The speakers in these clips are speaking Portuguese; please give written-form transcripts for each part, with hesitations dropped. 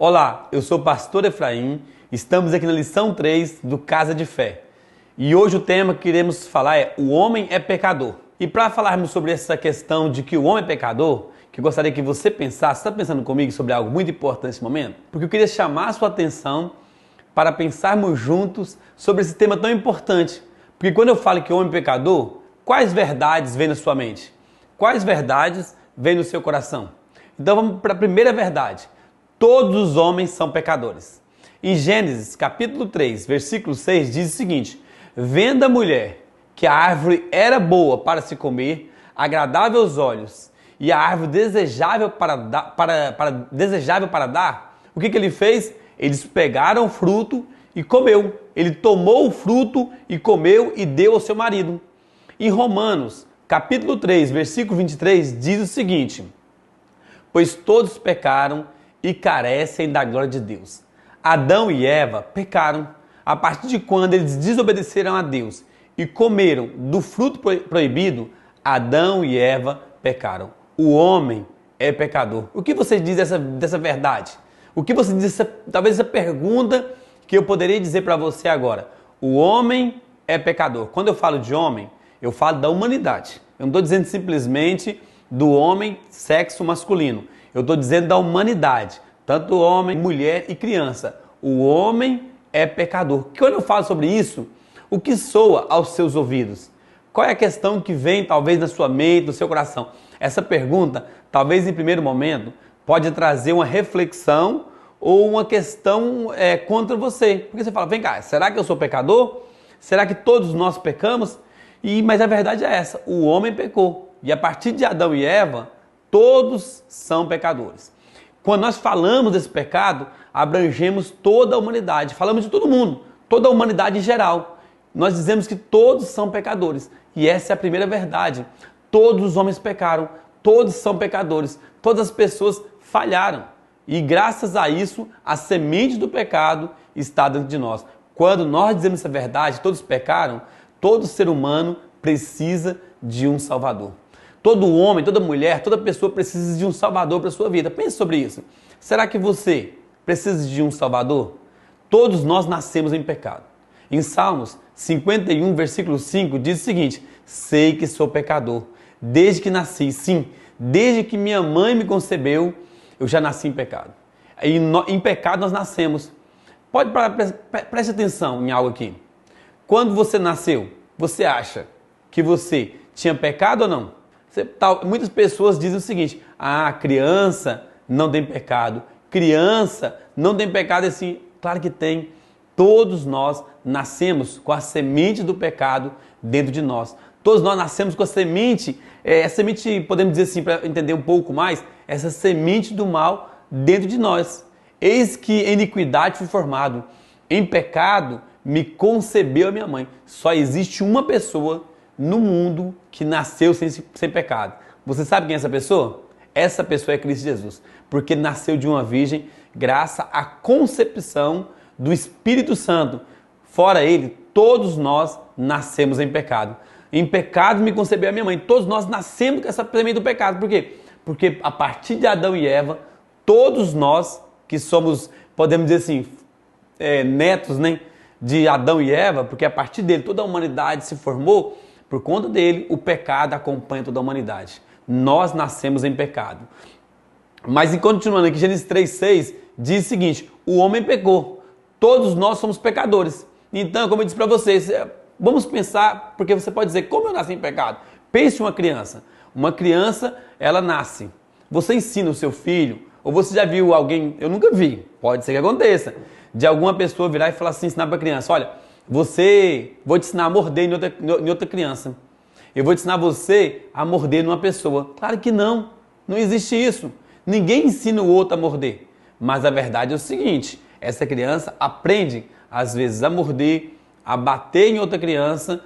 Olá, eu sou o pastor Efraim, estamos aqui na lição 3 do Casa de Fé. E hoje o tema que iremos falar é o homem é pecador. E para falarmos sobre essa questão de que o homem é pecador, que eu gostaria que você pensasse, está pensando comigo sobre algo muito importante nesse momento? Porque eu queria chamar a sua atenção para pensarmos juntos sobre esse tema tão importante. Porque quando eu falo que o homem é pecador, quais verdades vêm na sua mente? Quais verdades vêm no seu coração? Então vamos para a primeira verdade. Todos os homens são pecadores. Em Gênesis, capítulo 3, versículo 6, diz o seguinte: vendo a mulher que a árvore era boa para se comer, agradável aos olhos, e a árvore desejável para dar, o que ele fez? Eles pegaram o fruto e comeu. Ele tomou o fruto e comeu e deu ao seu marido. Em Romanos, capítulo 3, versículo 23, diz o seguinte: pois todos pecaram e carecem da glória de Deus. Adão e Eva pecaram a partir de quando eles desobedeceram a Deus e comeram do fruto proibido. Adão e Eva pecaram. O homem é pecador. O que você diz dessa verdade? O que você diz talvez essa pergunta que eu poderia dizer para você agora? O homem é pecador. Quando eu falo de homem, eu falo da humanidade. Eu não estou dizendo simplesmente do homem, sexo masculino. Eu estou dizendo da humanidade, tanto homem, mulher e criança. O homem é pecador. Quando eu falo sobre isso, o que soa aos seus ouvidos? Qual é a questão que vem talvez na sua mente, no seu coração? Essa pergunta, talvez em primeiro momento, pode trazer uma reflexão ou uma questão contra você. Porque você fala, vem cá, será que eu sou pecador? Será que todos nós pecamos? Mas a verdade é essa, o homem pecou. E a partir de Adão e Eva, todos são pecadores. Quando nós falamos desse pecado, abrangemos toda a humanidade. Falamos de todo mundo, toda a humanidade em geral. Nós dizemos que todos são pecadores. E essa é a primeira verdade. Todos os homens pecaram, todos são pecadores. Todas as pessoas falharam. E graças a isso, a semente do pecado está dentro de nós. Quando nós dizemos essa verdade, todos pecaram, todo ser humano precisa de um Salvador. Todo homem, toda mulher, toda pessoa precisa de um Salvador para a sua vida. Pense sobre isso. Será que você precisa de um Salvador? Todos nós nascemos em pecado. Em Salmos 51, versículo 5, diz o seguinte: sei que sou pecador, desde que nasci, sim, desde que minha mãe me concebeu, eu já nasci em pecado. E em pecado nós nascemos. Preste atenção em algo aqui. Quando você nasceu, você acha que você tinha pecado ou não? Muitas pessoas dizem o seguinte: criança não tem pecado. Criança não tem pecado assim. Claro que tem. Todos nós nascemos com a semente do pecado dentro de nós. Todos nós nascemos com a semente, podemos dizer assim, para entender um pouco mais, essa semente do mal dentro de nós. Eis que em iniquidade fui formado, em pecado me concebeu a minha mãe. Só existe uma pessoa no mundo que nasceu sem pecado. Você sabe quem é essa pessoa? Essa pessoa é Cristo Jesus, porque nasceu de uma virgem graças à concepção do Espírito Santo. Fora ele, todos nós nascemos em pecado. Em pecado me concebeu a minha mãe. Todos nós nascemos com essa semente do pecado. Por quê? Porque a partir de Adão e Eva, todos nós que somos, podemos dizer assim, netos, né, de Adão e Eva, porque a partir dele toda a humanidade se formou. Por conta dele, o pecado acompanha toda a humanidade. Nós nascemos em pecado. Mas continuando aqui, Gênesis 3,6 diz o seguinte: o homem pecou. Todos nós somos pecadores. Então, como eu disse para vocês, vamos pensar, porque você pode dizer, como eu nasci em pecado? Pense uma criança. Uma criança, ela nasce. Você ensina o seu filho, ou você já viu alguém, eu nunca vi, pode ser que aconteça, de alguma pessoa virar e falar assim, ensinar para a criança, olha, vou te ensinar a morder em outra criança. Eu vou te ensinar você a morder numa pessoa. Claro que não. Não existe isso. Ninguém ensina o outro a morder. Mas a verdade é o seguinte, essa criança aprende, às vezes, a morder, a bater em outra criança,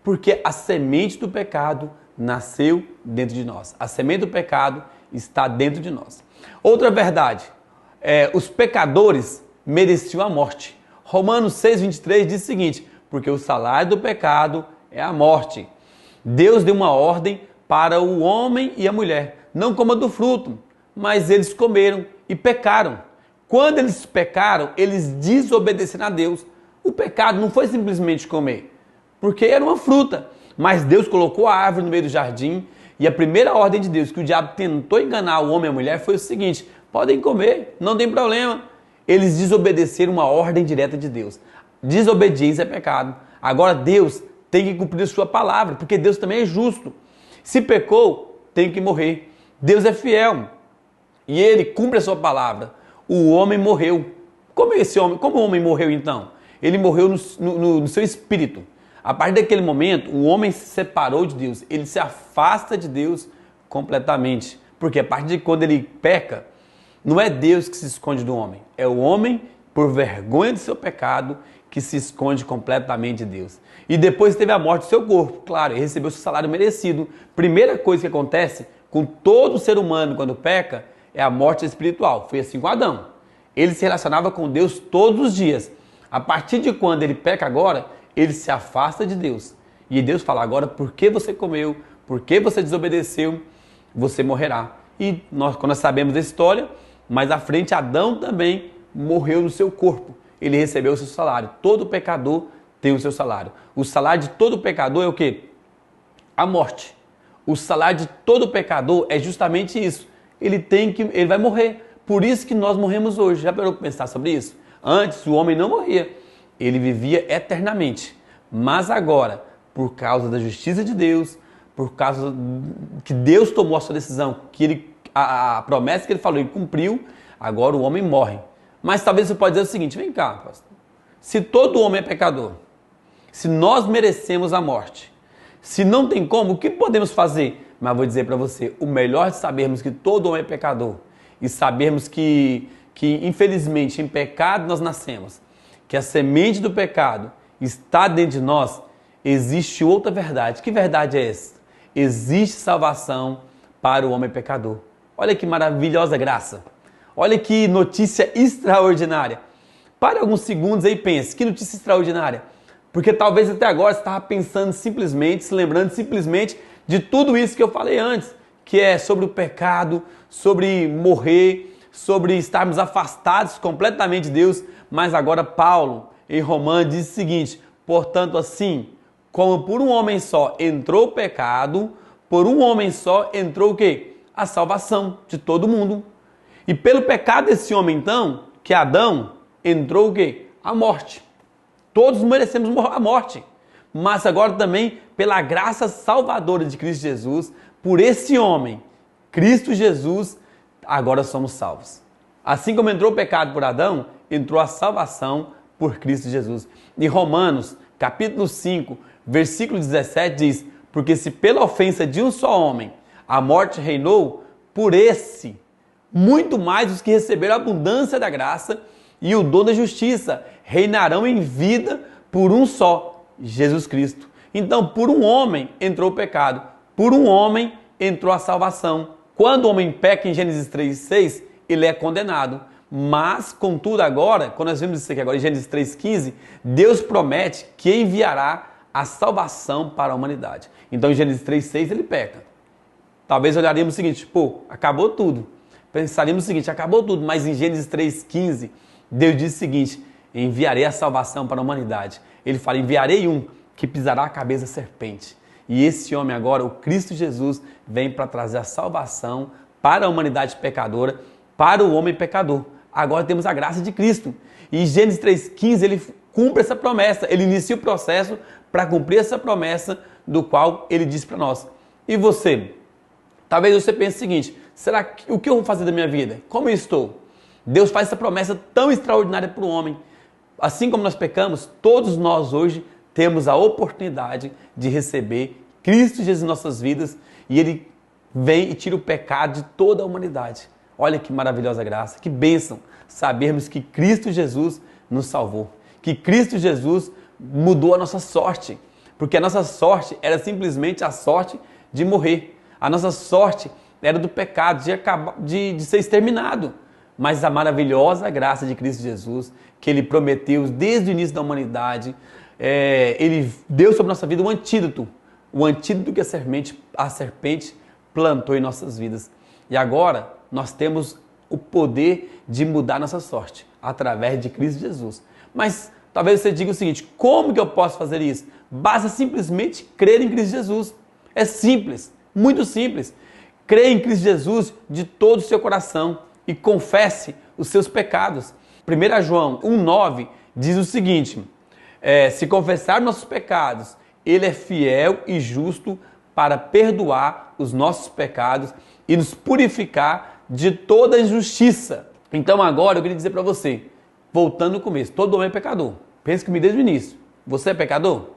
porque a semente do pecado nasceu dentro de nós. A semente do pecado está dentro de nós. Outra verdade, os pecadores mereciam a morte. Romanos 6,23 diz o seguinte: porque o salário do pecado é a morte. Deus deu uma ordem para o homem e a mulher: não coma do fruto, mas eles comeram e pecaram. Quando eles pecaram, eles desobedeceram a Deus. O pecado não foi simplesmente comer, porque era uma fruta. Mas Deus colocou a árvore no meio do jardim e a primeira ordem de Deus que o diabo tentou enganar o homem e a mulher foi o seguinte: podem comer, não tem problema. Eles desobedeceram uma ordem direta de Deus. Desobediência é pecado. Agora Deus tem que cumprir a sua palavra, porque Deus também é justo. Se pecou, tem que morrer. Deus é fiel e ele cumpre a sua palavra. O homem morreu. Como o homem morreu então? Ele morreu no seu espírito. A partir daquele momento, o homem se separou de Deus. Ele se afasta de Deus completamente. Porque a partir de quando ele peca, não é Deus que se esconde do homem. É o homem, por vergonha do seu pecado, que se esconde completamente de Deus. E depois teve a morte do seu corpo. Claro, ele recebeu seu salário merecido. Primeira coisa que acontece com todo ser humano quando peca é a morte espiritual. Foi assim com Adão. Ele se relacionava com Deus todos os dias. A partir de quando ele peca agora, ele se afasta de Deus. E Deus fala: agora, por que você comeu? Por que você desobedeceu? Você morrerá. E quando nós sabemos da história, mais à frente Adão também morreu no seu corpo. Ele recebeu o seu salário. Todo pecador tem o seu salário. O salário de todo pecador é o quê? A morte. O salário de todo pecador é justamente isso. Ele vai morrer. Por isso que nós morremos hoje. Já parou para pensar sobre isso? Antes o homem não morria. Ele vivia eternamente. Mas agora, por causa da justiça de Deus, por causa que Deus tomou a sua decisão, que a promessa que ele falou, ele cumpriu, agora o homem morre. Mas talvez você pode dizer o seguinte: vem cá, pastor. Se todo homem é pecador, se nós merecemos a morte, se não tem como, o que podemos fazer? Mas vou dizer para você, o melhor de sabermos que todo homem é pecador e sabermos que infelizmente em pecado nós nascemos, que a semente do pecado está dentro de nós, existe outra verdade. Que verdade é essa? Existe salvação para o homem pecador. Olha que maravilhosa graça. Olha que notícia extraordinária. Pare alguns segundos aí e pense, que notícia extraordinária. Porque talvez até agora você estava pensando simplesmente, se lembrando simplesmente de tudo isso que eu falei antes, que é sobre o pecado, sobre morrer, sobre estarmos afastados completamente de Deus. Mas agora Paulo, em Romanos, diz o seguinte: portanto, assim, como por um homem só entrou o pecado, por um homem só entrou o quê? A salvação de todo mundo. E pelo pecado desse homem, então, que é Adão, entrou o quê? A morte. Todos merecemos a morte. Mas agora também, pela graça salvadora de Cristo Jesus, por esse homem, Cristo Jesus, agora somos salvos. Assim como entrou o pecado por Adão, entrou a salvação por Cristo Jesus. Em Romanos, capítulo 5, versículo 17 diz: porque se pela ofensa de um só homem a morte reinou, por esse, muito mais os que receberam a abundância da graça e o dom da justiça reinarão em vida por um só, Jesus Cristo. Então, por um homem entrou o pecado, por um homem entrou a salvação. Quando o homem peca em Gênesis 3:6, ele é condenado. Mas, contudo, agora, quando nós vemos isso aqui agora em Gênesis 3:15, Deus promete que enviará a salvação para a humanidade. Então, em Gênesis 3:6, ele peca. Talvez olharíamos o seguinte: pô, acabou tudo. Pensaríamos o seguinte: acabou tudo. Mas em Gênesis 3:15, Deus diz o seguinte: enviarei a salvação para a humanidade. Ele fala: enviarei um que pisará a cabeça da serpente. E esse homem agora, o Cristo Jesus, vem para trazer a salvação para a humanidade pecadora, para o homem pecador. Agora temos a graça de Cristo. E em Gênesis 3:15 ele cumpre essa promessa, ele inicia o processo para cumprir essa promessa do qual ele diz para nós. E você? Talvez você pense o seguinte: o que eu vou fazer da minha vida? Como eu estou? Deus faz essa promessa tão extraordinária para o homem. Assim como nós pecamos, todos nós hoje temos a oportunidade de receber Cristo Jesus em nossas vidas e Ele vem e tira o pecado de toda a humanidade. Olha que maravilhosa graça, que bênção sabermos que Cristo Jesus nos salvou, que Cristo Jesus mudou a nossa sorte, porque a nossa sorte era simplesmente a sorte de morrer. A nossa sorte era do pecado, de ser exterminado. Mas a maravilhosa graça de Cristo Jesus, que Ele prometeu desde o início da humanidade, Ele deu sobre a nossa vida o antídoto que a serpente plantou em nossas vidas. E agora nós temos o poder de mudar nossa sorte através de Cristo Jesus. Mas talvez você diga o seguinte: como que eu posso fazer isso? Basta simplesmente crer em Cristo Jesus. É simples, muito simples. Creia em Cristo Jesus de todo o seu coração e confesse os seus pecados. 1 João 1,9 diz o seguinte: se confessar nossos pecados, Ele é fiel e justo para perdoar os nossos pecados e nos purificar de toda injustiça. Então agora eu queria dizer para você, voltando no começo, todo homem é pecador. Pense comigo desde o início. Você é pecador?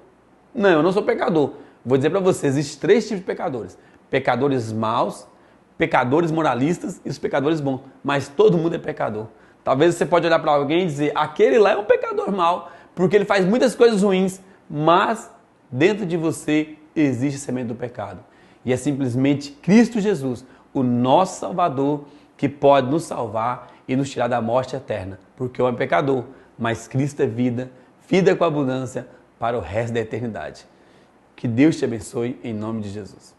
Não, eu não sou pecador. Vou dizer para você, existem 3 tipos de pecadores. Pecadores maus, pecadores moralistas e os pecadores bons. Mas todo mundo é pecador. Talvez você pode olhar para alguém e dizer, aquele lá é um pecador mau, porque ele faz muitas coisas ruins, mas dentro de você existe a semente do pecado. E é simplesmente Cristo Jesus, o nosso Salvador, que pode nos salvar e nos tirar da morte eterna. Porque o homem é pecador, mas Cristo é vida, vida com abundância para o resto da eternidade. Que Deus te abençoe em nome de Jesus.